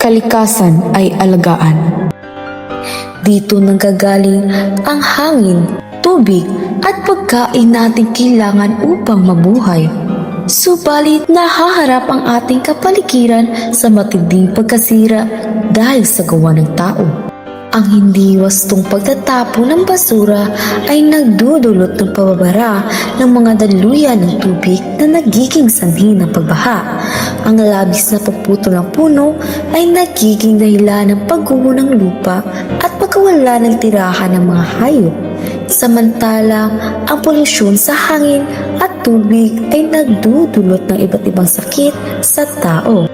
kalikasan ay alagaan. Dito nanggagaling ang hangin, tubig at pagkain natin kailangan upang mabuhay. Subalit nahaharap ang ating kapaligiran sa matinding pagkasira dahil sa gawa ng tao. Ang hindi wastong pagtatapon ng basura ay nagdudulot ng pababara ng mga daluyan ng tubig na nagiging sanhi ng pagbaha. Ang labis na pagputol ng puno ay nagiging dahilan ng pagguho ng lupa at pagkawala ng tirahan ng mga hayop. Samantalang ang polusyon sa hangin at tubig ay nagdudulot ng iba't ibang sakit sa tao.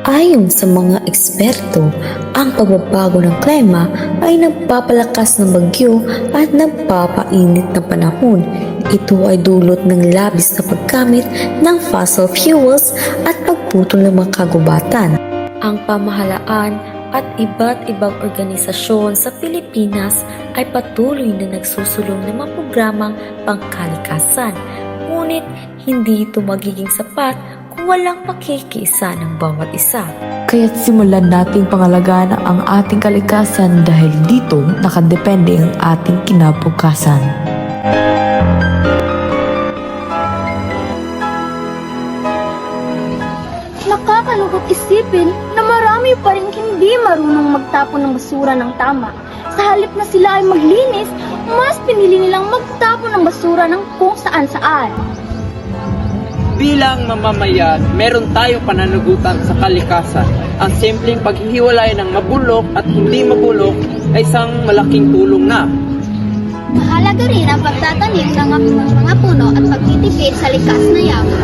Ayon sa mga eksperto, ang pagbabago ng klima ay nagpapalakas ng bagyo at nagpapainit ng panahon. Ito ay dulot ng labis na paggamit ng fossil fuels at pagputol ng mga kagubatan. Ang pamahalaan at iba't ibang organisasyon sa Pilipinas ay patuloy na nagsusulong ng mga programang pangkalikasan. Ngunit hindi ito magiging sapat kung walang pakikiisa ng bawat isa. Kaya't simulan nating pangalagaan ang ating kalikasan dahil dito nakadepende ang ating kinabukasan. Nakakalungkot isipin na marami pa rin hindi marunong magtapon ng basura ng tama. Sa halip na sila ay maglinis, mas pinili nilang magtapon ng basura ng kung saan-saan. Bilang mamamayan, meron tayong pananagutan sa kalikasan. Ang simpleng paghihiwalay ng mabulok at hindi mabulok ay isang malaking tulong na. Mahalaga rin ang pagtatanim ng mga puno at pagtitipid sa likas na yaman.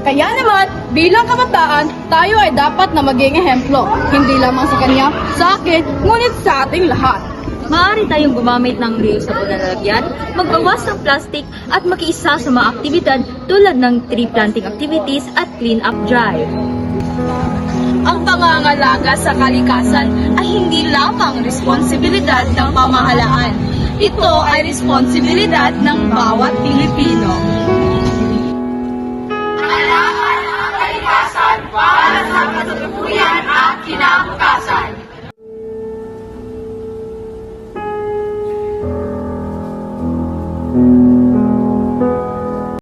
Kaya naman, bilang kabataan, tayo ay dapat na maging ehemplo. Hindi lamang sa kanya, sa akin, ngunit sa ating lahat. Maaari tayong gumamit ng reusable na lalagyan, magbawas ng plastic at makiisa sa mga aktibidad tulad ng tree planting activities at clean-up drive. Ang pangangalaga sa kalikasan ay hindi lamang responsibilidad ng pamahalaan. Ito ay responsibilidad ng bawat Pilipino. Kailangan ang kalikasan para sa kasalukuyan at kinabukasan.